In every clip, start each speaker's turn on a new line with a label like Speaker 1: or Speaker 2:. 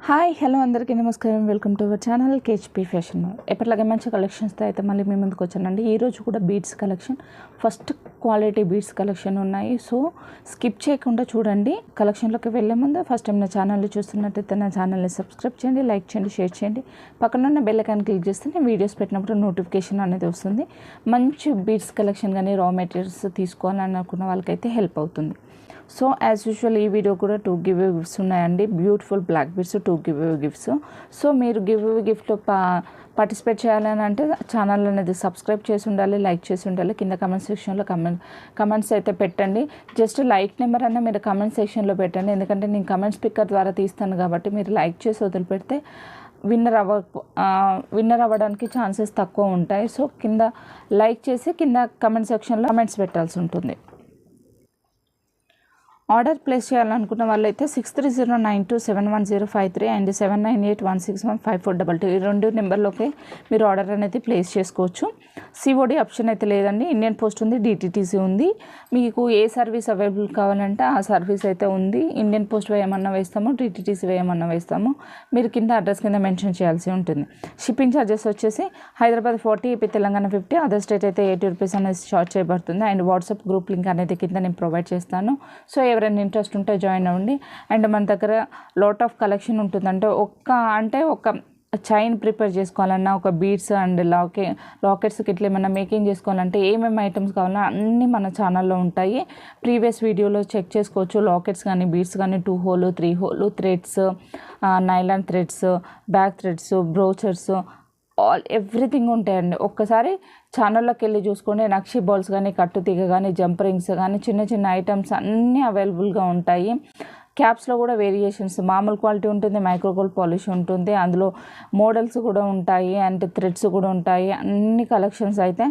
Speaker 1: Hi hello అందరికీ నమస్కారం. Welcome to our channel KHP fashion mall. ఎప్పటిలాగే మంచి కలెక్షన్స్తో అయితే మళ్ళీ మీ ముందుకు వచ్చానండి. ఈరోజు కూడా beads collection, first quality beads collection ఉన్నాయి. సో స్కిప్ చేయకుండా చూడండి. కలెక్షన్లోకి వెళ్ళే ముందు ఫస్ట్ టైం నా ఛానల్ని చూస్తున్నట్టయితే నా ఛానల్ని సబ్స్క్రైబ్ చేయండి, లైక్ చేయండి, షేర్ చేయండి. పక్కన ఉన్న బెల్ ఐకాన్ క్లిక్ చేస్తే నేను వీడియోస్ పెట్టినప్పుడు నోటిఫికేషన్ అనేది వస్తుంది. మంచి బీడ్స్ కలెక్షన్ కానీ రా మెటీరియల్స్ తీసుకోవాలని అనుకున్న వాళ్ళకైతే హెల్ప్ అవుతుంది. సో యాజ్ యూజువల్ ఈ వీడియో కూడా 2 గివ్ అవే గిఫ్ట్స్ ఉన్నాయండి. Beautiful black beads 2 give away gifts. So మీరు గివ్ అవే గిఫ్ట్లో పార్టిసిపేట్ చేయాలని అంటే ఛానల్ అనేది సబ్స్క్రైబ్ చేసి ఉండాలి, లైక్ చేసి ఉండాలి. కింద కమెంట్ సెక్షన్లో కమెంట్స్ అయితే పెట్టండి. జస్ట్ లైక్ నెంబర్ అన్న మీరు కమెంట్ సెక్షన్లో పెట్టండి. ఎందుకంటే నేను కమెంట్ స్పీకర్ ద్వారా తీస్తాను కాబట్టి మీరు లైక్ చేసి వదిలిపెడితే విన్నర్ అవ్వడానికి ఛాన్సెస్ తక్కువ ఉంటాయి. సో కింద లైక్ చేసి కింద కమెంట్ సెక్షన్లో కమెంట్స్ పెట్టాల్సి ఉంటుంది. ఆర్డర్ ప్లేస్ చేయాలనుకున్న వాళ్ళైతే 6309271053 అండ్ 7981615422 ఈ 2 నెంబర్లోకి మీరు ఆర్డర్ అనేది ప్లేస్ చేసుకోవచ్చు. సిఓడి ఆప్షన్ అయితే లేదండి. ఇండియన్ పోస్ట్ ఉంది, డిటిటీసీ ఉంది. మీకు ఏ సర్వీస్ అవైలబుల్ కావాలంటే ఆ సర్వీస్ అయితే ఉంది. ఇండియన్ పోస్ట్ వేయమన్నా వేస్తాము, డిటిటీసీ వేయమన్నా వేస్తాము. మీరు కింద అడ్రస్ కింద మెన్షన్ చేయాల్సి ఉంటుంది. షిప్పింగ్ ఛార్జెస్ వచ్చేసి Hyderabad 40, AP Telangana 50, other state అయితే 80 రూపీస్ అనేది చార్జ్ చేయబడుతుంది. అండ్ వాట్సాప్ గ్రూప్ లింక్ అనేది కింద నేను ప్రొవైడ్ చేస్తాను. సో ఎవరైనా ఇంట్రెస్ట్ ఉంటే జాయిన్ అవ్వండి. అండ్ మన దగ్గర లాట్ ఆఫ్ కలెక్షన్ ఉంటుంది. అంటే ఒక చైన్ ప్రిపేర్ చేసుకోవాలన్నా, ఒక బీడ్స్ అండ్ లాకెట్స్కి ఇట్లా ఏమైనా మేకింగ్ చేసుకోవాలంటే ఏమేమి ఐటమ్స్ కావాలన్నా అన్నీ మన ఛానల్లో ఉంటాయి. ప్రీవియస్ వీడియోలో చెక్ చేసుకోవచ్చు. లాకెట్స్ కానీ, బీడ్స్ కానీ, 2 whole 3 whole threads, nylon threads, back threads, brochures, everything ఉంటాయండి. ఒక్కసారి ఛానల్లోకి వెళ్ళి చూసుకోండి. నక్షి బాల్స్ కానీ, కట్టు తీగ కానీ, జంప్ రింగ్స్ కానీ, చిన్న చిన్న ఐటమ్స్ అన్నీ అవైలబుల్గా ఉంటాయి. క్యాప్స్లో కూడా వేరియేషన్స్, మామూలు క్వాలిటీ ఉంటుంది, మైక్రో గోల్డ్ పాలిష్ ఉంటుంది, అందులో మోడల్స్ కూడా ఉంటాయి అండ్ థ్రెడ్స్ కూడా ఉంటాయి. అన్ని కలెక్షన్స్ అయితే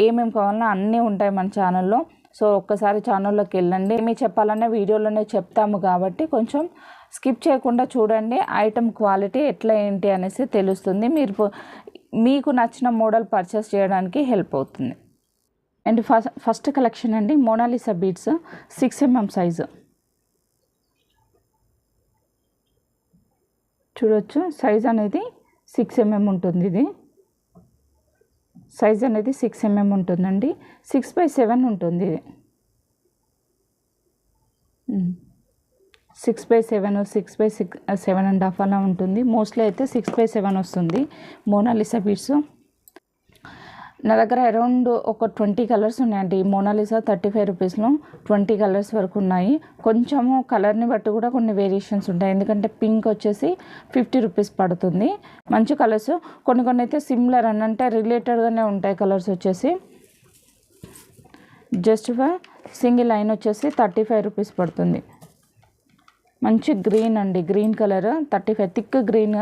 Speaker 1: ఏమేమి కావాలన్నా అన్నీ ఉంటాయి మన ఛానల్లో. సో ఒక్కసారి ఛానల్లోకి వెళ్ళండి. ఏమి చెప్పాలన్నా వీడియోలోనే చెప్తాము కాబట్టి కొంచెం స్కిప్ చేయకుండా చూడండి. ఐటమ్ క్వాలిటీ ఎట్లా ఏంటి అనేసి తెలుస్తుంది. మీకు నచ్చిన మోడల్ పర్చేస్ చేయడానికి హెల్ప్ అవుతుంది. అండ్ ఫస్ట్ కలెక్షన్ అండి, మోనాలిసా బీడ్స్ 6mm సైజు చూడొచ్చు. సైజ్ అనేది 6mm ఉంటుంది. ఇది సైజ్ అనేది 6mm ఉంటుందండి. 6/7 ఉంటుంది. ఇది 6/7, 6/7.5 అలా ఉంటుంది. మోస్ట్లీ అయితే 6/7 వస్తుంది మోనాలిసా బీడ్స్. నా దగ్గర అరౌండ్ ఒక 20 కలర్స్ ఉన్నాయండి. మోనాలిసా 35 రూపీస్లో 20 కలర్స్ వరకు ఉన్నాయి. కొంచెము కలర్ని బట్టి కూడా కొన్ని వేరియేషన్స్ ఉంటాయి. ఎందుకంటే పింక్ వచ్చేసి 50 రూపీస్ పడుతుంది. మంచి కలర్స్ కొన్ని అయితే సిమిలర్ అని అంటే రిలేటెడ్గానే ఉంటాయి. కలర్స్ వచ్చేసి జస్ట్ సింగిల్ లైన్ వచ్చేసి 35 రూపీస్ పడుతుంది. మంచి గ్రీన్ అండి, green colour 35, thick green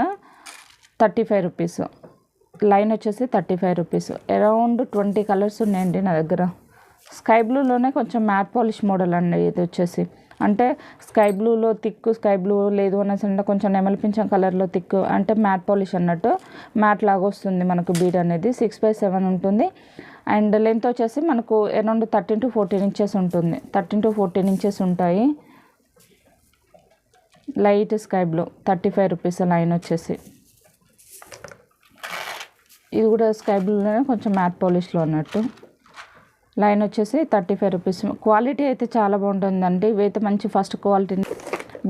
Speaker 1: 35 rupees. Line వచ్చేసి 35 రూపీస్. అరౌండ్ 20 కలర్స్ ఉన్నాయండి నా దగ్గర. స్కై బ్లూలోనే కొంచెం మ్యాట్ పాలిష్ మోడల్ అండి ఇది వచ్చేసి. అంటే స్కై బ్లూలో థిక్, స్కై బ్లూ లేదు అనేసి అంటే కొంచెం నెమలిపించం కలర్లో థిక్, అంటే మ్యాట్ పాలిష్ అన్నట్టు మ్యాట్ లాగా వస్తుంది మనకు బీడ్ అనేది. 6/7 ఉంటుంది. అండ్ లెంత్ వచ్చేసి మనకు అరౌండ్ 13 to 14 ఇంచెస్ ఉంటుంది. 13 to 14 ఇంచెస్ ఉంటాయి. Light sky blue 35 rupees line వచ్చేసి. ఇది కూడా స్కై బ్లూలోనే కొంచెం మ్యాట్ పాలిష్లో అన్నట్టు. లైన్ వచ్చేసి 35 రూపీస్. క్వాలిటీ అయితే చాలా బాగుంటుందండి. ఇవైతే మంచి ఫస్ట్ క్వాలిటీ.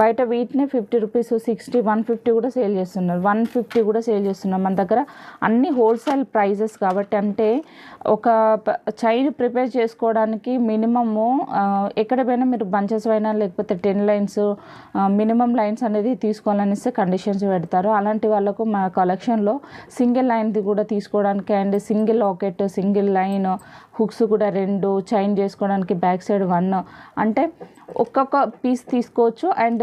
Speaker 1: బయట వీటిని 50 రూపీస్, 60, 150 కూడా సేల్ చేస్తున్నారు. 150 కూడా సేల్ చేస్తున్నారు. మన దగ్గర అన్ని హోల్సేల్ ప్రైజెస్ కాబట్టి, అంటే ఒక చైన్ ప్రిపేర్ చేసుకోవడానికి మినిమము ఎక్కడ పోయినా మీరు బంచెస్ అయినా లేకపోతే 10 లైన్స్ మినిమం లైన్స్ అనేది తీసుకోవాలనేసి కండిషన్స్ పెడతారు. అలాంటి వాళ్ళకు మా కలెక్షన్లో సింగిల్ లైన్ది కూడా తీసుకోవడానికి and single locket, single line, hooks కూడా 2, చైన్ చేసుకోవడానికి బ్యాక్ సైడ్ 1, అంటే ఒక్కొక్క పీస్ తీసుకోవచ్చు. అండ్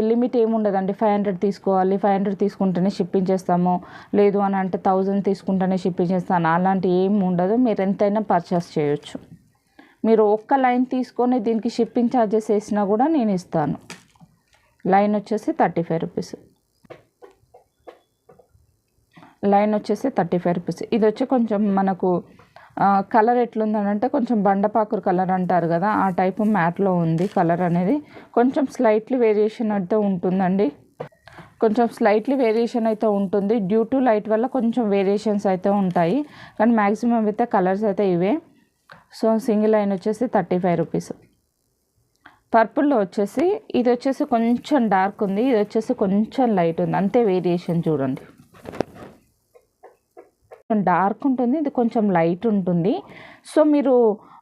Speaker 1: లిమిట్ ఏముండదండి. 500 తీసుకోవాలి, 500 తీసుకుంటేనే షిప్పింగ్ చేస్తాము, లేదు అని అంటే 1000 తీసుకుంటేనే షిప్పింగ్ చేస్తాను, అలాంటి ఏమి ఉండదు. మీరు ఎంతైనా పర్చేస్ చేయొచ్చు. మీరు ఒక్క లైన్ తీసుకొని దీనికి షిప్పింగ్ ఛార్జెస్ వేసినా కూడా నేను ఇస్తాను. లైన్ వచ్చేసి 35 రూపీస్. లైన్ వచ్చేసి 35 రూపీస్. ఇది వచ్చి కొంచెం మనకు కలర్ ఎట్లుందని అంటే కొంచెం బండపాకురు కలర్ అంటారు కదా, ఆ టైపు మ్యాట్లో ఉంది కలర్ అనేది. కొంచెం స్లైట్లీ వేరియేషన్ అయితే ఉంటుందండి. కొంచెం స్లైట్లీ వేరియేషన్ అయితే ఉంటుంది, డ్యూ టు లైట్ వల్ల కొంచెం వేరియేషన్స్ అయితే ఉంటాయి, కానీ మ్యాక్సిమం అయితే కలర్స్ అయితే ఇవే. సో సింగిల్ లైన్ వచ్చేసి 35 రూపీస్. పర్పుల్లో వచ్చేసి ఇది వచ్చేసి కొంచెం డార్క్ ఉంది, ఇది వచ్చేసి కొంచెం లైట్ ఉంది, అంతే వేరియేషన్ చూడండి. డార్క్ ఉంటుంది, ఇది కొంచెం లైట్ ఉంటుంది. సో మీరు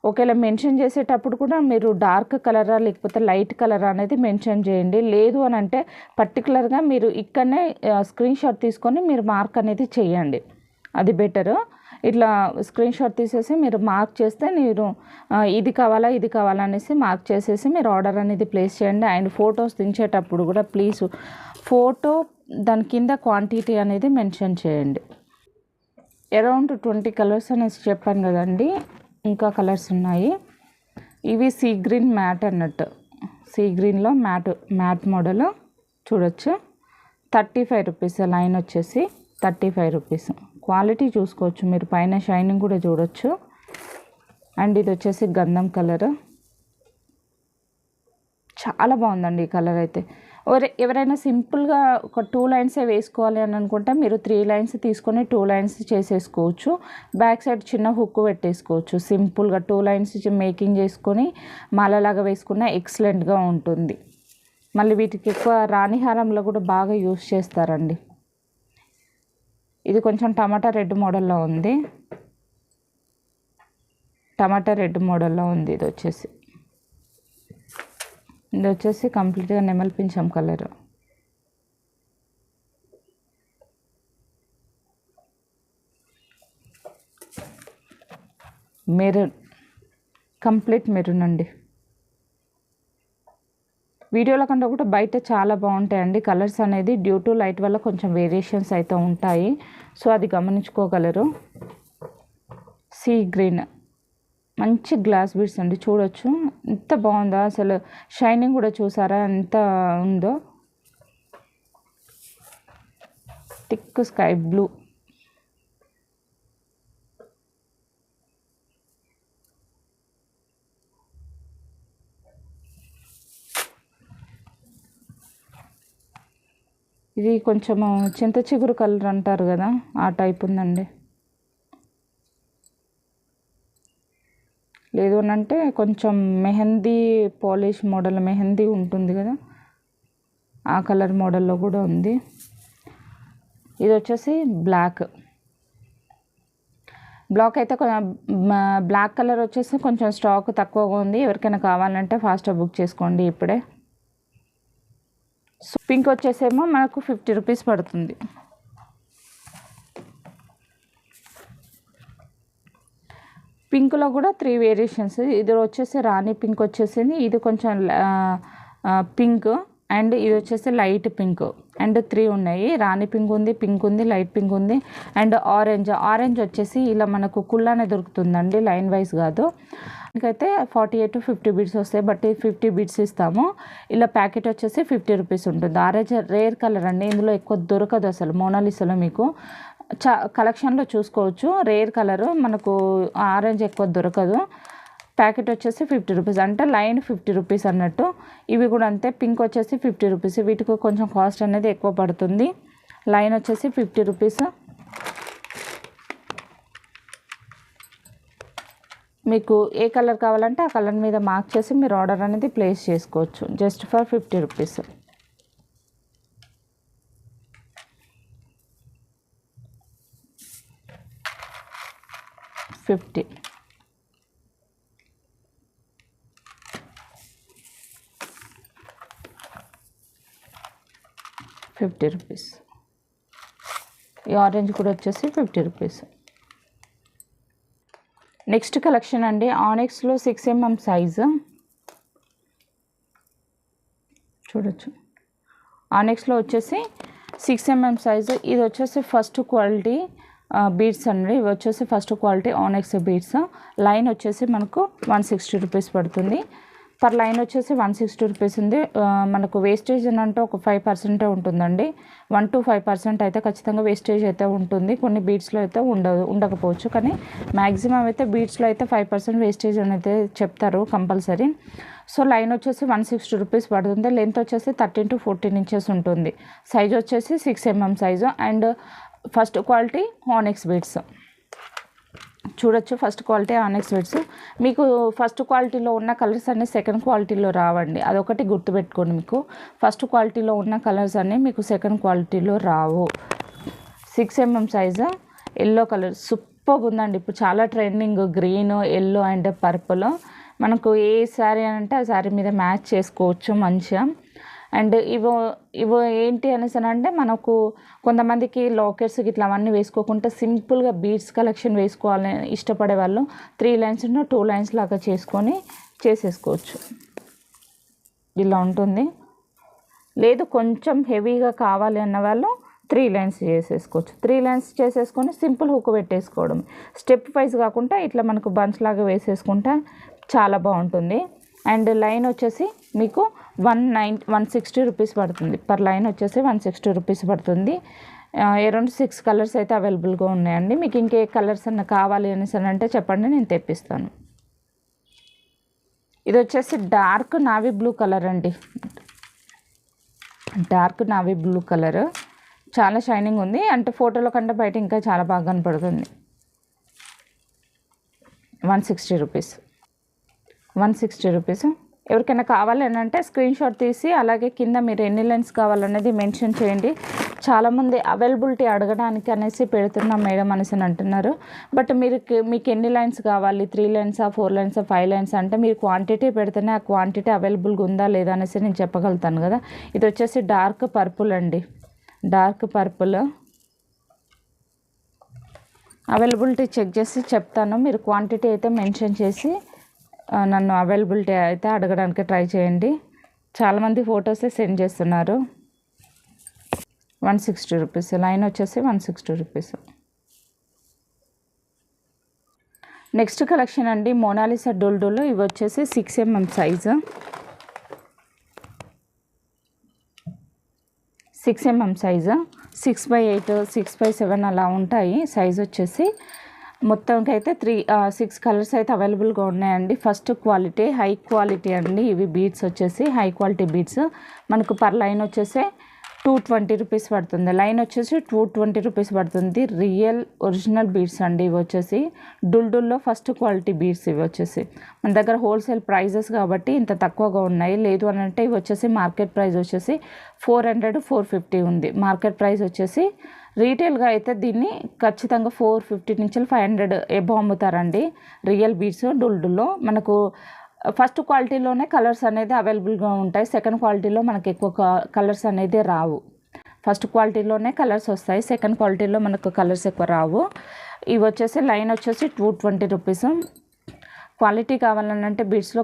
Speaker 1: ఒకవేళ మెన్షన్ చేసేటప్పుడు కూడా మీరు డార్క్ కలరా లేకపోతే లైట్ కలరా అనేది మెన్షన్ చేయండి. లేదు అని అంటే పర్టికులర్గా మీరు ఇక్కడనే స్క్రీన్ షాట్ తీసుకొని మీరు మార్క్ అనేది చేయండి, అది బెటరు. ఇట్లా స్క్రీన్ షాట్ తీసేసి మీరు మార్క్ చేస్తే మీరు ఇది కావాలా ఇది కావాలా అనేసి మార్క్ చేసేసి మీరు ఆర్డర్ అనేది ప్లేస్ చేయండి. అండ్ ఫొటోస్ దించేటప్పుడు కూడా ప్లీజ్ ఫోటో దాని కింద క్వాంటిటీ అనేది మెన్షన్ చేయండి. అరౌండ్ 20 కలర్స్ అనేసి చెప్పాను కదండి, ఇంకా కలర్స్ ఉన్నాయి. ఇవి సీ గ్రీన్ మ్యాట్ అన్నట్టు, సీ గ్రీన్లో మ్యాట్ మోడల్ చూడొచ్చు. 35 రూపీస్, లైన్ వచ్చేసి 35 రూపీస్. క్వాలిటీ చూసుకోవచ్చు మీరు, పైన షైనింగ్ కూడా చూడొచ్చు. అండ్ ఇది వచ్చేసి గంధం కలర్, చాలా బాగుందండి ఈ కలర్ అయితే. ఎవరైనా సింపుల్గా ఒక 2 లైన్సే వేసుకోవాలి అని అనుకుంటే మీరు 3 లైన్స్ తీసుకొని 2 లైన్స్ చేసేసుకోవచ్చు. బ్యాక్ సైడ్ చిన్న హుక్ పెట్టేసుకోవచ్చు. సింపుల్గా 2 లైన్స్ మేకింగ్ చేసుకొని మాలలాగా వేసుకున్న ఎక్సలెంట్గా ఉంటుంది. మళ్ళీ వీటికి ఎక్కువ రాణిహారంలో కూడా బాగా యూస్ చేస్తారండి. ఇది కొంచెం టమాటా రెడ్ మోడల్లో ఉంది, టమాటా రెడ్ మోడల్లో ఉంది. ఇది వచ్చేసి కంప్లీట్గా నెమల్ పింఛం కలర్. మెరూన్, కంప్లీట్ మెరూన్ అండి. వీడియోల కంటే కూడా బయట చాలా బాగుంటాయండి కలర్స్ అనేది, డ్యూ టు లైట్ వల్ల కొంచెం వేరియేషన్స్ అయితే ఉంటాయి, సో అది గమనించుకోగలరు. సీ గ్రీన్, మంచి గ్లాస్ బీడ్స్ అండి, చూడొచ్చు ఎంత బాగుందో అసలు. షైనింగ్ కూడా చూసారా ఎంత ఉందో. థిక్ స్కై బ్లూ, ఇది కొంచెము చింత చిగురు కలర్ అంటారు కదా, ఆ టైప్ ఉందండి. లేదు అని అంటే కొంచెం మెహందీ పాలిష్ మోడల్, మెహందీ ఉంటుంది కదా ఆ కలర్ మోడల్లో కూడా ఉంది. ఇది వచ్చేసి బ్లాక్ అయితే బ్లాక్ కలర్ వచ్చేసి కొంచెం స్టాక్ తక్కువగా ఉంది. ఎవరికైనా కావాలంటే ఫాస్ట్గా బుక్ చేసుకోండి ఇప్పుడే. సో పింక్ వచ్చేసేమో మనకు 50 రూపీస్ పడుతుంది. పింక్లో కూడా 3 వేరియేషన్స్. ఇది వచ్చేసి రాణి పింక్ వచ్చేసింది, ఇది కొంచెం పింక్, అండ్ ఇది వచ్చేసి లైట్ పింక్. అండ్ 3 ఉన్నాయి, రాణి పింక్ ఉంది, లైట్ పింక్ ఉంది, అండ్ ఆరెంజ్ వచ్చేసి ఇలా మనకు కుల్లానే దొరుకుతుందండి, లైన్ వైజ్ కాదు. ఇంకైతే 48 to 50 బీడ్స్ వస్తాయి, బట్ 50 బీడ్స్ ఇస్తాము. ఇలా ప్యాకెట్ వచ్చేసి 50 రూపీస్ ఉంటుంది. ఆరెంజ్ రేర్ కలర్ అండి, ఇందులో ఎక్కువ దొరకదు అసలు. మోనాలిసాలో మీకు కలెక్షన్లో చూసుకోవచ్చు, రేర్ కలరు మనకు ఆరెంజ్ ఎక్కువ దొరకదు. ప్యాకెట్ వచ్చేసి 50 రూపీస్, అంటే లైన్ 50 రూపీస్ అన్నట్టు. ఇవి కూడా అంతే, పింక్ వచ్చేసి 50 రూపీస్. వీటికి కొంచెం కాస్ట్ అనేది ఎక్కువ పడుతుంది. లైన్ వచ్చేసి 50 రూపీస్. మీకు ఏ కలర్ కావాలంటే ఆ కలర్ మీద మార్క్ చేసి మీరు ఆర్డర్ అనేది ప్లేస్ చేసుకోవచ్చు, జస్ట్ ఫర్ 50 రూపీస్. $50. రూపీస్. ఈ ఆరెంజ్ కూడా వచ్చేసి 50 రూపీస్. నెక్స్ట్ కలెక్షన్ అండి, ఆనెక్స్లో 6mm సైజు చూడొచ్చు. ఆనెక్స్లో వచ్చేసి 6mm సైజు. ఇది వచ్చేసి ఫస్ట్ క్వాలిటీ బీడ్స్ అండి, ఇవి వచ్చేసి first quality onyx beads. Line వచ్చేసి మనకు 160 రూపీస్ పడుతుంది. పర్ లైన్ వచ్చేసి 160 రూపీస్ ఉంది. మనకు వేస్టేజ్ అని అంటే ఒక 5% ఉంటుందండి, 1 to 5% అయితే ఖచ్చితంగా వేస్టేజ్ అయితే ఉంటుంది. కొన్ని బీడ్స్లో అయితే ఉండకపోవచ్చు, కానీ మ్యాక్సిమం అయితే బీడ్స్లో అయితే 5% వేస్టేజ్ అనేది చెప్తారు కంపల్సరీ. సో లైన్ వచ్చేసి 160 రూపీస్ పడుతుంది. లెంత్ వచ్చేసి 13 to 14 ఇంచెస్ ఉంటుంది. సైజ్ వచ్చేసి 6 mm size. And first quality onyx beads చూడొచ్చు. First quality onyx beads. మీకు ఫస్ట్ క్వాలిటీలో ఉన్న కలర్స్ అన్నీ సెకండ్ క్వాలిటీలో రావండి, అదొకటి గుర్తుపెట్టుకోండి. మీకు ఫస్ట్ క్వాలిటీలో ఉన్న కలర్స్ అన్నీ మీకు సెకండ్ క్వాలిటీలో రావు. 6 mm size. Yellow colour super ఉందండి. ఇప్పుడు చాలా trending green, yellow and purple. మనకు ఏ శారీ అంటే ఆ శారీ మీద మ్యాచ్ చేసుకోవచ్చు మంచిగా. అండ్ ఇవో ఏంటి అనేసి అంటే మనకు కొంతమందికి లాకెట్స్ ఇట్లా అవన్నీ వేసుకోకుండా సింపుల్గా బీడ్స్ కలెక్షన్ వేసుకోవాలని ఇష్టపడే వాళ్ళు 3 లైన్స్ 2 లైన్స్ లాగా చేసుకొని చేసేసుకోవచ్చు. ఇలా ఉంటుంది. లేదు కొంచెం హెవీగా కావాలి అన్న వాళ్ళు 3 లైన్స్ చేసేసుకోవచ్చు. 3 లైన్స్ చేసేసుకొని సింపుల్ హుక్ పెట్టేసుకోవడం. స్టెప్ వైజ్ కాకుండా ఇట్లా మనకు బంచ్ లాగా వేసేసుకుంటే చాలా బాగుంటుంది. అండ్ లైన్ వచ్చేసి మీకు 160 రూపీస్ పడుతుంది. పర్ లైన్ వచ్చేసి 160 రూపీస్ పడుతుంది. అరౌండ్ 6 కలర్స్ అయితే అవైలబుల్గా ఉన్నాయండి. మీకు ఇంకే కలర్స్ అన్న కావాలి అనేసి అంటే చెప్పండి, నేను తెప్పిస్తాను. ఇది వచ్చేసి డార్క్ నావీ బ్లూ కలర్ అండి. డార్క్ నావీ బ్లూ కలర్ చాలా షైనింగ్ ఉంది. అంటే ఫోటోలో కంటే బయట ఇంకా చాలా బాగా కనపడుతుంది. 160 రూపీస్. 160 రూపీస్. ఎవరికైనా కావాలి అని అంటే స్క్రీన్ షాట్ తీసి అలాగే కింద మీరు ఎన్ని లైన్స్ కావాలనేది మెన్షన్ చేయండి. చాలామంది అవైలబిలిటీ అడగడానికి అనేసి పెడుతున్నాం మేడం అనేసి అంటున్నారు. బట్ మీకు ఎన్ని లైన్స్ కావాలి, 3 లైన్సా 4 లైన్సా 5 లైన్స్ అంటే మీరు క్వాంటిటీ పెడితేనే ఆ క్వాంటిటీ అవైలబుల్గా ఉందా లేదా అనేసి నేను చెప్పగలుగుతాను కదా. ఇది వచ్చేసి డార్క్ పర్పుల్ అండి. డార్క్ పర్పుల్ అవైలబిలిటీ చెక్ చేసి చెప్తాను. మీరు క్వాంటిటీ అయితే మెన్షన్ చేసి నన్ను అవైలబిలిటీ అయితే అడగడానికి ట్రై చేయండి. చాలామంది ఫొటోసే సెండ్ చేస్తున్నారు. 160 రూపీస్. లైన్ వచ్చేసి 160 రూపీస్. నెక్స్ట్ కలెక్షన్ అండి మోనాలిసా డోల్డోలో. ఇవి వచ్చేసి 6 mm సైజు. 6 mm size. 6/8 6/7 అలా ఉంటాయి సైజ్ వచ్చేసి. మొత్తంకి అయితే 6 కలర్స్ అయితే అవైలబుల్గా ఉన్నాయండి. ఫస్ట్ క్వాలిటీ హై క్వాలిటీ అండి. ఇవి బీడ్స్ వచ్చేసి హై క్వాలిటీ బీడ్స్. మనకు పర్ లైన్ వచ్చేసి 220 రూపీస్ పడుతుంది. లైన్ వచ్చేసి 220 రూపీస్ పడుతుంది. రియల్ ఒరిజినల్ బీడ్స్ అండి ఇవి వచ్చేసి. డుల్డుల్లో ఫస్ట్ క్వాలిటీ బీడ్స్ ఇవి వచ్చేసి. మన దగ్గర హోల్సేల్ ప్రైజెస్ కాబట్టి ఇంత తక్కువగా ఉన్నాయి. లేదు అని అంటే ఇవి వచ్చేసి మార్కెట్ ప్రైస్ వచ్చేసి 400-450 ఉంది. మార్కెట్ ప్రైస్ వచ్చేసి రీటైల్గా అయితే దీన్ని ఖచ్చితంగా 450 నుంచి 500 ఎబో అమ్ముతారండి రియల్ బీడ్స్ డుల్డుల్లో. మనకు ఫస్ట్ క్వాలిటీలోనే కలర్స్ అనేది అవైలబుల్గా ఉంటాయి. సెకండ్ క్వాలిటీలో మనకు ఎక్కువ కలర్స్ అనేది రావు. ఫస్ట్ క్వాలిటీలోనే కలర్స్ వస్తాయి, సెకండ్ క్వాలిటీలో మనకు కలర్స్ ఎక్కువ రావు. ఇవి వచ్చేసి లైన్ వచ్చేసి 220 రూపీస్. క్వాలిటీ కావాలంటే బీడ్స్లో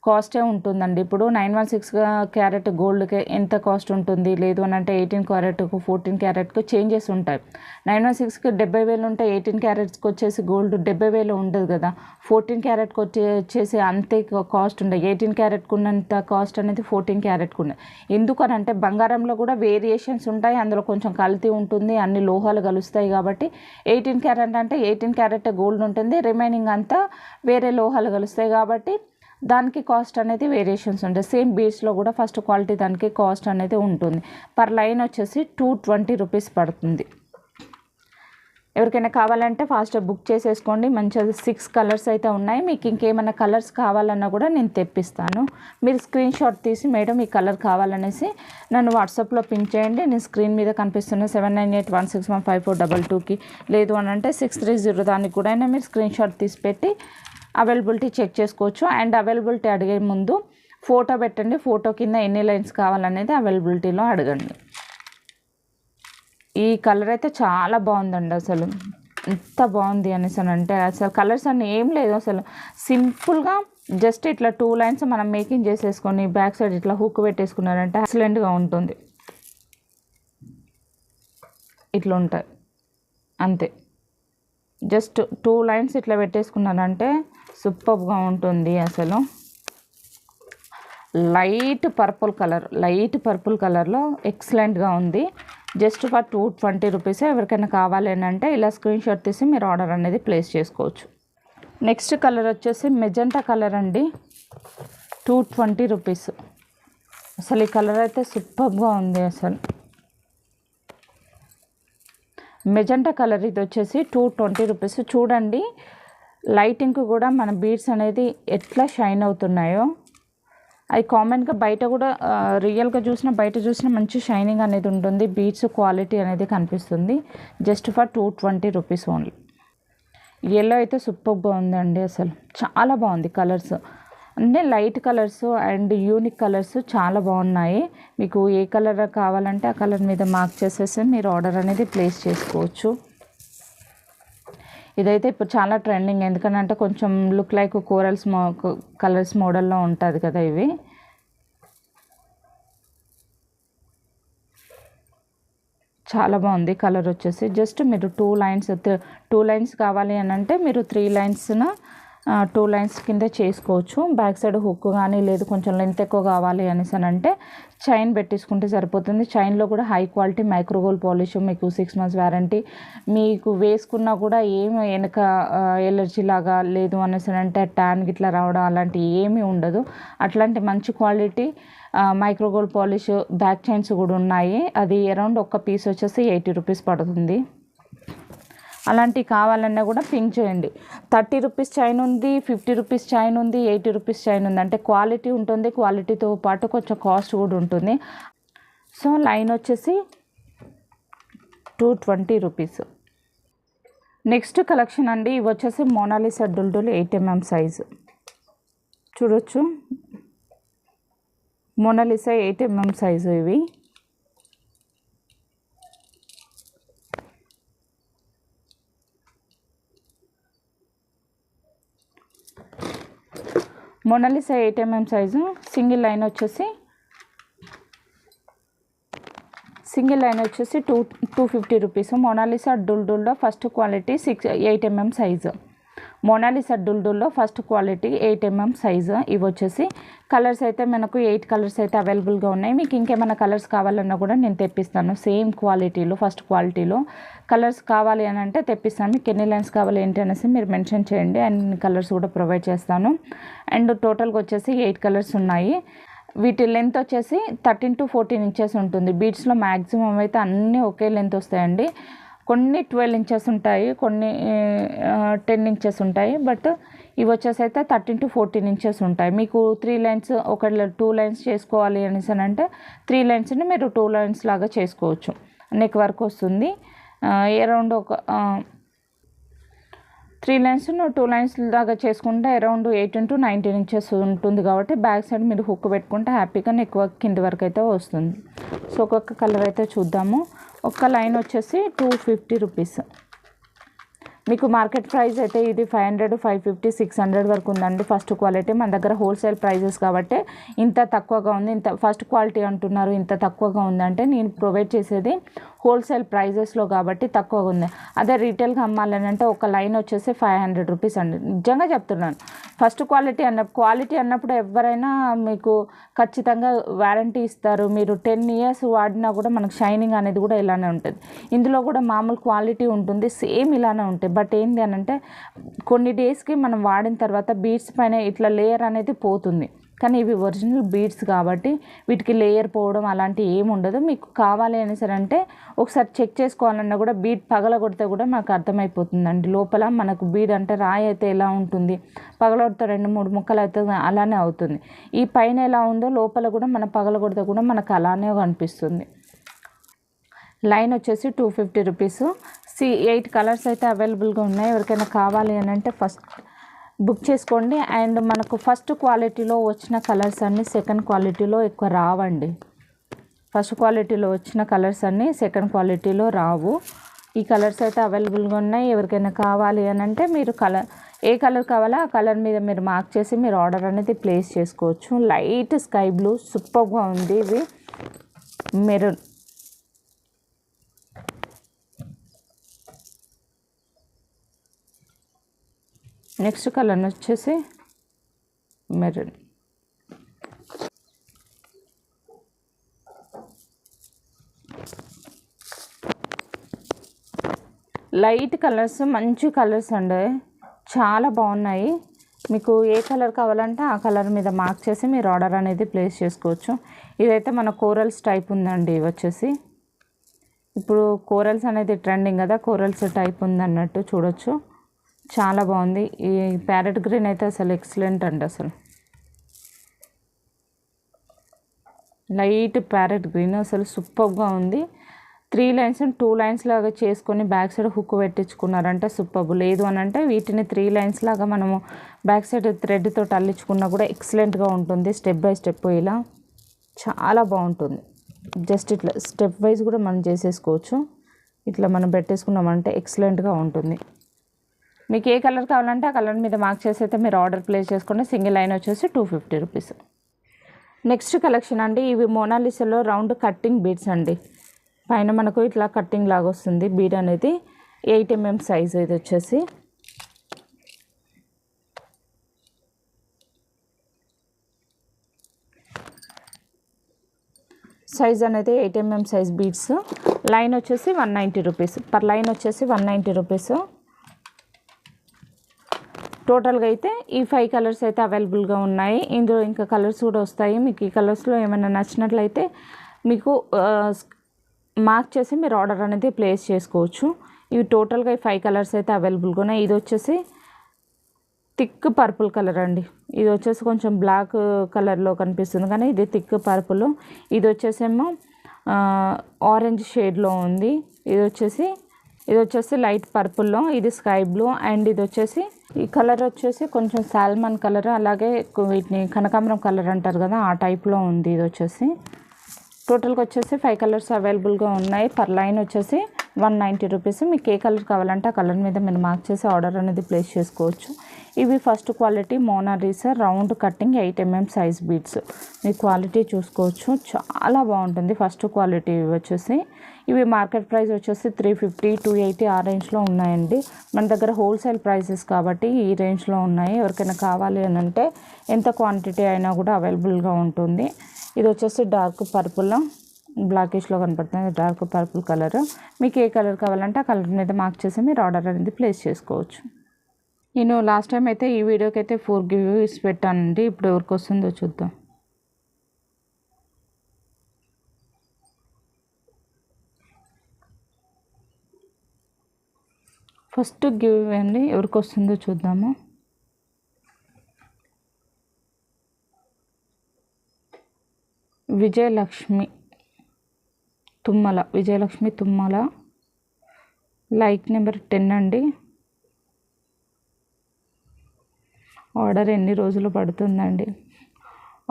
Speaker 1: కాస్టే ఉంటుందండి. ఇప్పుడు 916 క్యారెట్ గోల్డ్కి ఎంత కాస్ట్ ఉంటుంది, లేదు అని అంటే 18 క్యారెట్కు 14 క్యారెట్కు చేంజెస్ ఉంటాయి. 916కి 70,000 ఉంటే 18 క్యారెట్స్కి వచ్చేసి గోల్డ్ 70,000 ఉండదు కదా. 14 క్యారెట్కి వచ్చేసి అంతే కాస్ట్ ఉండదు. 18 క్యారెట్కు ఉన్నంత కాస్ట్ అనేది 14 క్యారెట్కు ఉండదు. ఎందుకనంటే బంగారంలో కూడా వేరియేషన్స్ ఉంటాయి, అందులో కొంచెం కల్తీ ఉంటుంది, అన్ని లోహాలు కలుస్తాయి. కాబట్టి 18 క్యారెట్ అంటే 18 క్యారెట్ గోల్డ్ ఉంటుంది, రిమైనింగ్ అంతా వేరే లోహాలు కలుస్తాయి. కాబట్టి దానికి కాస్ట్ అనేది వేరియేషన్స్ ఉంటాయి. సేమ్ బీడ్స్లో కూడా ఫస్ట్ క్వాలిటీ దానికి కాస్ట్ అనేది ఉంటుంది. పర్ లైన్ వచ్చేసి 220 రూపీస్ పడుతుంది. ఎవరికైనా కావాలంటే ఫాస్ట్గా బుక్ చేసేసుకోండి. మంచిగా 6 కలర్స్ అయితే ఉన్నాయి. మీకు ఇంకేమైనా కలర్స్ కావాలన్నా కూడా నేను తెప్పిస్తాను. మీరు స్క్రీన్ షాట్ తీసి మేడం ఈ కలర్ కావాలనేసి నన్ను వాట్సాప్లో పిన్ చేయండి. నేను స్క్రీన్ మీద కనిపిస్తున్న 7981615422కి లేదు అని అంటే 630 దానికి కూడా మీరు స్క్రీన్ షాట్ తీసి పెట్టి అవైలబిలిటీ చెక్ చేసుకోవచ్చు. అండ్ అవైలబిలిటీ అడిగే ముందు ఫోటో పెట్టండి. ఫోటో కింద ఎన్ని లైన్స్ కావాలనేది అవైలబిలిటీలో అడగండి. ఈ కలర్ అయితే చాలా బాగుందండి. అసలు ఎంత బాగుంది అనేసి అంటే అసలు కలర్స్ అన్నీ ఏం లేదు. అసలు సింపుల్గా జస్ట్ ఇట్లా 2 లైన్స్ మనం మేకింగ్ చేసేసుకొని బ్యాక్ సైడ్ ఇట్లా హుక్ పెట్టేసుకున్నారంటే ఎక్సలెంట్గా ఉంటుంది. ఇట్లా ఉంటాయి అంతే. జస్ట్ 2 లైన్స్ ఇట్లా పెట్టేసుకున్నారంటే సూపర్గా ఉంటుంది. అసలు లైట్ పర్పుల్ కలర్లో ఎక్సలెంట్గా ఉంది. Just for 220 rupees. ఎవరికైనా కావాలి అంటే ఇలా స్క్రీన్ షాట్ తీసి మీరు ఆర్డర్ అనేది ప్లేస్ చేసుకోవచ్చు. నెక్స్ట్ కలర్ వచ్చేసి మెజెంటా కలర్ అండి. 220 రూపీస్. అసలు ఈ కలర్ అయితే సూపర్గా ఉంది. అసలు మెజెంటా కలర్ ఇది వచ్చేసి 220 రూపీస్. చూడండి లైటింగ్ కూడా మన బీడ్స్ అనేది ఎట్లా షైన్ అవుతున్నాయో. అది కామన్గా బయట కూడా రియల్గా చూసినా బయట చూసినా మంచి షైనింగ్ అనేది ఉంటుంది. బీడ్స్ క్వాలిటీ అనేది కనిపిస్తుంది. Just for 220 rupees only. Yellow అయితే సూపర్గా ఉందండి. అసలు చాలా బాగుంది. కలర్స్ అంటే light colours and unique colours చాలా బాగున్నాయి. మీకు ఏ కలర్ కావాలంటే ఆ కలర్ మీద మార్క్ చేసేసి మీరు ఆర్డర్ అనేది ప్లేస్ చేసుకోవచ్చు. ఇదైతే ఇప్పుడు చాలా ట్రెండింగ్. ఎందుకంటే కొంచెం లుక్ లైక్ కోరల్స్ కలర్స్ మోడల్లో ఉంటుంది కదా ఇవి. చాలా బాగుంది కలర్ వచ్చేసి. జస్ట్ మీరు టూ లైన్స్ కావాలి అని అంటే మీరు 3 లైన్స్న 2 లైన్స్ కింద చేసుకోవచ్చు. బ్యాక్ సైడ్ హుక్ కానీ లేదు కొంచెం లెంత్ ఎక్కువ కావాలి అనేసి అని అంటే చైన్ పెట్టేసుకుంటే సరిపోతుంది. చైన్లో కూడా హై క్వాలిటీ మైక్రోగోల్డ్ పాలిష్, మీకు 6 months వారంటీ. మీకు వేసుకున్నా కూడా ఏమి వెనక ఎలర్జీ లాగా లేదు అనేసి అంటే ట్యాన్ గిట్లా రావడం అలాంటి ఏమీ ఉండదు. అట్లాంటి మంచి quality micro gold polish back chains కూడా ఉన్నాయి. అది అరౌండ్ ఒక్క పీస్ వచ్చేసి 80 రూపీస్ పడుతుంది. అలాంటివి కావాలన్నా కూడా పింక్ చేయండి. 30 రూపీస్ చైన్ ఉంది, 50 రూపీస్ చైన్ ఉంది, 80 రూపీస్ చైన్ ఉంది. అంటే క్వాలిటీ ఉంటుంది. క్వాలిటీతో పాటు కొంచెం కాస్ట్ కూడా ఉంటుంది. సో లైన్ వచ్చేసి 220 రూపీస్. నెక్స్ట్ కలెక్షన్ అండి. ఇవి వచ్చేసి మోనాలిసా డుల్డుల్ 8mm సైజు. చూడొచ్చు మోనాలిసా 8mm సైజు ఇవి. Mona Lisa 8mm size. Single line వచ్చేసి 250 రూపీస్. మోనాలిసా డుల్డుల్లో first quality 8mm size. Mona Lisa డుల్డుల్లో ఫస్ట్ క్వాలిటీ 8mm సైజు. ఇవి వచ్చేసి కలర్స్ అయితే మనకు 8 కలర్స్ అయితే అవైలబుల్గా ఉన్నాయి. మీకు ఇంకేమైనా కలర్స్ కావాలన్నా కూడా నేను తెప్పిస్తాను. సేమ్ క్వాలిటీలో ఫస్ట్ క్వాలిటీలో కలర్స్ కావాలి అని అంటే తెప్పిస్తాను. మీకు ఎన్ని లైన్స్ కావాలి ఏంటి అనేసి మీరు మెన్షన్ చేయండి. అండ్ కలర్స్ కూడా ప్రొవైడ్ చేస్తాను. అండ్ టోటల్గా వచ్చేసి 8 కలర్స్ ఉన్నాయి. వీటి లెంత్ వచ్చేసి 13 to 14 ఇంచెస్ ఉంటుంది. బీడ్స్లో మ్యాక్సిమం అయితే అన్నీ ఒకే లెంత్ వస్తాయండి. కొన్ని 12 ఇంచెస్ ఉంటాయి, కొన్ని 10 ఇంచెస్ ఉంటాయి. బట్ ఇవి వచ్చేసి అయితే 13 to 14 ఇంచెస్ ఉంటాయి. మీకు 3 లైన్స్ 2 లైన్స్ చేసుకోవాలి అనేసి అంటే 3 లైన్స్ని మీరు 2 లైన్స్ లాగా చేసుకోవచ్చు. నెక్ వర్క్ వస్తుంది. అరౌండ్ ఒక 3 లైన్స్ 2 లైన్స్ లాగా చేసుకుంటే అరౌండ్ 18 to 19 ఇంచెస్ ఉంటుంది. కాబట్టి బ్యాక్ సైడ్ మీరు హుక్ పెట్టుకుంటే హ్యాపీగా నెక్ వర్క్ కింది వరకు అయితే వస్తుంది. సో ఒక్కొక్క కలర్ అయితే చూద్దాము. ఒక్క లైన్ వచ్చేసి 250 రూపీస్. మీకు మార్కెట్ ప్రైస్ అయితే ఇది 500, 550, 600 వరకు ఉందండి. ఫస్ట్ క్వాలిటీ మన దగ్గర హోల్సేల్ ప్రైజెస్ కాబట్టి ఇంత తక్కువగా ఉంది. ఇంత ఫస్ట్ క్వాలిటీ అంటున్నారు ఇంత తక్కువగా ఉందంటే నేను ప్రొవైడ్ చేసేది హోల్సేల్ ప్రైజెస్లో కాబట్టి తక్కువగా ఉంది. అదే రీటైల్గా అమ్మాలని అంటే ఒక లైన్ వచ్చేసి 500 రూపీస్ అండి. నిజంగా చెప్తున్నాను. ఫస్ట్ క్వాలిటీ అన్నప్పుడు ఎవరైనా మీకు ఖచ్చితంగా వారంటీ ఇస్తారు. మీరు 10 years వాడినా కూడా మనకు షైనింగ్ అనేది కూడా ఇలానే ఉంటుంది. ఇందులో కూడా మామూలు క్వాలిటీ ఉంటుంది, సేమ్ ఇలానే ఉంటాయి. బట్ ఏంటి అని అంటే కొన్ని డేస్కి మనం వాడిన తర్వాత బీడ్స్ పైన ఇట్లా లేయర్ అనేది పోతుంది. కానీ ఇవి ఒరిజినల్ బీడ్స్ కాబట్టి వీటికి లేయర్ పోవడం అలాంటివి ఏమి ఉండదు. మీకు కావాలి అని సరే అంటే ఒకసారి చెక్ చేసుకోవాలన్నా కూడా బీడ్ పగలగొడితే కూడా మనకు అర్థమైపోతుందండి. లోపల మనకు బీడ్ అంటే రాయి అయితే ఎలా ఉంటుంది, పగలగొడితే 2-3 ముక్కలు అయితే అలానే అవుతుంది. ఈ పైన ఎలా ఉందో లోపల కూడా మన పగలగొడితే కూడా మనకు అలానే కనిపిస్తుంది. లైన్ వచ్చేసి 250 రూపీస్. 8 కలర్స్ అయితే అవైలబుల్గా ఉన్నాయి. ఎవరికైనా కావాలి అని అంటే ఫస్ట్ బుక్ చేసుకోండి. అండ్ మనకు ఫస్ట్ క్వాలిటీలో వచ్చిన కలర్స్ అన్నీ సెకండ్ క్వాలిటీలో ఎక్కువ రావండి. ఫస్ట్ క్వాలిటీలో వచ్చిన కలర్స్ అన్నీ సెకండ్ క్వాలిటీలో రావు. ఈ కలర్స్ అయితే అవైలబుల్గా ఉన్నాయి. ఎవరికైనా కావాలి అని అంటే మీరు ఏ కలర్ కావాలో ఆ కలర్ మీద మీరు మార్క్ చేసి మీరు ఆర్డర్ అనేది ప్లేస్ చేసుకోవచ్చు. లైట్ స్కై బ్లూ సూపర్గా ఉంది. ఇది మెరూన్. నెక్స్ట్ కలర్ వచ్చేసి మెరూన్. లైట్ కలర్స్ మంచి కలర్స్ అండి, చాలా బాగున్నాయి. మీకు ఏ కలర్ కావాలంటే ఆ కలర్ మీద మార్క్ చేసి మీరు ఆర్డర్ అనేది ప్లేస్ చేసుకోవచ్చు. ఇదైతే మన కోరల్స్ టైప్ ఉందండి. ఇవి వచ్చేసి ఇప్పుడు కోరల్స్ అనేది ట్రెండింగ్ కదా, కోరల్స్ టైప్ ఉందన్నట్టు చూడొచ్చు. చాలా బాగుంది. ఈ ప్యారెట్ గ్రీన్ అయితే అసలు ఎక్సలెంట్ అండి. అసలు లైట్ ప్యారెట్ గ్రీన్ అసలు సూపర్గా ఉంది. 3 లైన్స్ 2 లైన్స్ లాగా చేసుకొని బ్యాక్ సైడ్ హుక్ పెట్టించుకున్నారంటే సూపర్. లేదు అని అంటే వీటిని 3 లైన్స్ లాగా మనము బ్యాక్ సైడ్ థ్రెడ్తో అల్లించుకున్నా కూడా ఎక్సలెంట్గా ఉంటుంది. స్టెప్ బై స్టెప్ ఇలా చాలా బాగుంటుంది. జస్ట్ ఇట్లా స్టెప్ వైజ్ కూడా మనం చేసేసుకోవచ్చు. ఇట్లా మనం పెట్టేసుకున్నామంటే ఎక్సలెంట్గా ఉంటుంది. మీకు ఏ కలర్ కావాలంటే ఆ కలర్ మీద మార్క్ చేసి అయితే మీరు ఆర్డర్ ప్లేస్ చేసుకోండి. సింగిల్ లైన్ వచ్చేసి 250 రూపీస్. నెక్స్ట్ కలెక్షన్ అండి. ఇవి మోనాలిసాలో రౌండ్ కట్టింగ్ బీడ్స్ అండి. పైన మనకు ఇట్లా కట్టింగ్ లాగా వస్తుంది బీడ్ అనేది. 8 mm సైజ్ ఇది వచ్చేసి. సైజ్ అనేది 8 mm సైజ్ బీడ్స్. లైన్ వచ్చేసి 190 రూపీస్. పర్ లైన్ వచ్చేసి 190 రూపీస్. టోటల్గా అయితే ఈ 5 కలర్స్ అయితే అవైలబుల్గా ఉన్నాయి. ఇందులో ఇంకా కలర్స్ కూడా వస్తాయి. మీకు ఈ కలర్స్లో ఏమైనా నచ్చినట్లయితే మీకు మార్క్ చేసి మీరు ఆర్డర్ అనేది ప్లేస్ చేసుకోవచ్చు. ఇవి టోటల్గా ఈ 5 కలర్స్ అయితే అవైలబుల్గా ఉన్నాయి. ఇది వచ్చేసి థిక్ పర్పుల్ కలర్ అండి. ఇది వచ్చేసి కొంచెం బ్లాక్ కలర్లో కనిపిస్తుంది కానీ ఇది థిక్ పర్పుల్. ఇది వచ్చేసేమో ఆరెంజ్ షేడ్లో ఉంది. ఇది వచ్చేసి లైట్ పర్పుల్లో, ఇది స్కై బ్లూ. అండ్ ఇది వచ్చేసి ఈ కలర్ వచ్చేసి కొంచెం సాల్మన్ కలర్, అలాగే వీటిని కనకాంబరం కలర్ అంటారు కదా ఆ టైప్లో ఉంది. ఇది వచ్చేసి టోటల్గా వచ్చేసి 5 కలర్స్ అవైలబుల్గా ఉన్నాయి. పర్ లైన్ వచ్చేసి 190 రూపీస్. మీకు ఏ కలర్ కావాలంటే ఆ కలర్ మీద మీరు మార్క్ చేసి ఆర్డర్ అనేది ప్లేస్ చేసుకోవచ్చు. ఇవి first quality Mona Lisa round cutting 8 mm size beads. మీ క్వాలిటీ చూసుకోవచ్చు, చాలా బాగుంటుంది. ఫస్ట్ క్వాలిటీ ఇవి వచ్చేసి ఇవి మార్కెట్ ప్రైస్ వచ్చేసి 350, 280 ఆ రేంజ్లో ఉన్నాయండి. మన దగ్గర హోల్సేల్ ప్రైసెస్ కాబట్టి ఈ రేంజ్లో ఉన్నాయి. ఎవరికైనా కావాలి అని అంటే ఎంత క్వాంటిటీ అయినా కూడా అవైలబుల్గా ఉంటుంది. ఇది వచ్చేసి డార్క్ పర్పుల్, బ్లాకిష్లో కనపడుతుంది డార్క్ పర్పుల్ కలర్. మీకు ఏ కలర్ కావాలంటే ఆ కలర్ మీద మార్క్ చేసి మీరు ఆర్డర్ అనేది ప్లేస్ చేసుకోవచ్చు. నేను లాస్ట్ టైం అయితే ఈ వీడియోకి అయితే 4 గివ్స్ పెట్టానండి. ఇప్పుడు ఎవరికి వస్తుందో చూద్దాం. ఫస్ట్ గివ్ అండి, ఎవరికి వస్తుందో చూద్దాము. విజయలక్ష్మి తుమ్మల, లైక్ నెంబర్ 10 అండి. ఆర్డర్ ఎన్ని రోజులు పడుతుందండి?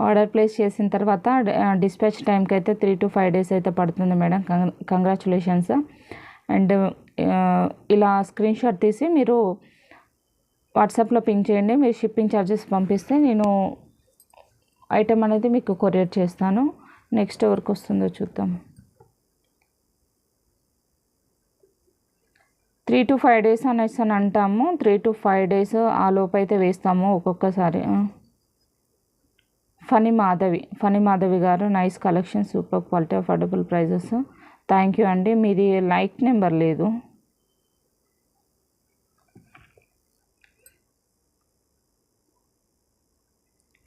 Speaker 1: ఆర్డర్ ప్లేస్ చేసిన తర్వాత డిస్పాచ్ టైంకి అయితే 3 to 5 days అయితే పడుతుంది మేడం. కంగ్రాచులేషన్స్. అండ్ ఇలా స్క్రీన్ షాట్ తీసి మీరు వాట్సాప్లో పింక్ చేయండి. మీరు షిప్పింగ్ ఛార్జెస్ పంపిస్తే నేను ఐటెం అనేది మీకు కొరియర్ చేస్తాను. నెక్స్ట్ ఎవరికి వస్తుందో చూద్దాం. 3 to 5 days అనేసి అని అంటాము. 3 to 5 days ఆ లోపు అయితే వేస్తాము ఒక్కొక్కసారి. ఫనీ మాధవి గారు, nice collection, super quality, affordable prices. Thank you అండి. మీది లైక్ నెంబర్ లేదు.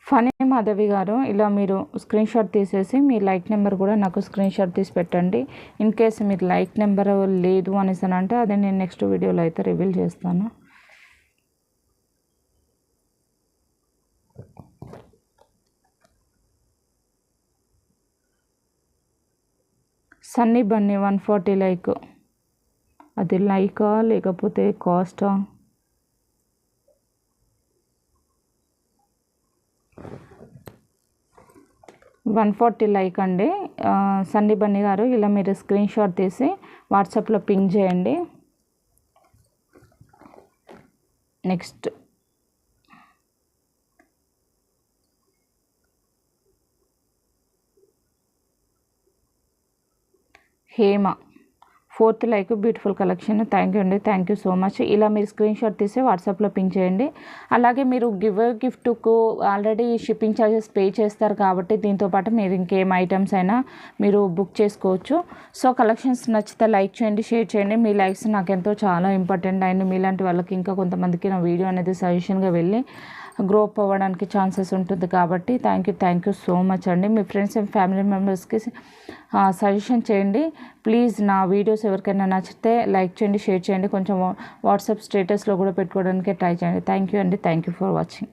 Speaker 1: ఫనీ మాధవి గారు, ఇలా మీరు స్క్రీన్ షాట్ తీసేసి మీ లైక్ నెంబర్ కూడా నాకు స్క్రీన్ షాట్ తీసి పెట్టండి. ఇన్ కేస్ మీరు లైక్ నెంబర్ లేదు అనేసి అంటే అదే నేను నెక్స్ట్ వీడియోలో అయితే రివీల్ చేస్తాను. సన్నీ బన్నీ 140 లైక్. అది లైకా లేకపోతే కాస్టా? 140 లైక్ అండి. సన్నీ బన్నీ గారు, ఇలా మీరు స్క్రీన్ షాట్ తీసి వాట్సాప్లో పింక్ చేయండి. Next Hema, 4th like, beautiful collection. Thank you అండి. Thank you so much. ఇలా మీరు స్క్రీన్ షాట్ తీసి వాట్సాప్లో పింక్ చేయండి. అలాగే మీరు గిఫ్ట్కు ఆల్రెడీ షిప్పింగ్ ఛార్జెస్ పే చేస్తారు కాబట్టి దీంతోపాటు మీరు ఇంకేం ఐటమ్స్ అయినా మీరు బుక్ చేసుకోవచ్చు. సో కలెక్షన్స్ నచ్చితే లైక్ చేయండి, షేర్ చేయండి. మీ లైక్స్ నాకెంతో చాలా ఇంపార్టెంట్. అండ్ మీలాంటి వాళ్ళకి ఇంకా కొంతమందికి నా వీడియో అనేది సజెషన్గా వెళ్ళి గ్రో అప్ అవ్వడానికి ఛాన్సెస్ ఉంటుంది. కాబట్టి థ్యాంక్ యూ సో మచ్ అండి. మీ ఫ్రెండ్స్ అండ్ ఫ్యామిలీ మెంబర్స్కి సజెషన్ చేయండి ప్లీజ్. నా వీడియోస్ ఎవరికైనా నచ్చితే లైక్ చేయండి, షేర్ చేయండి, కొంచెం వాట్సాప్ స్టేటస్లో కూడా పెట్టుకోవడానికి ట్రై చేయండి. థ్యాంక్ యూ అండి. Thank you for watching.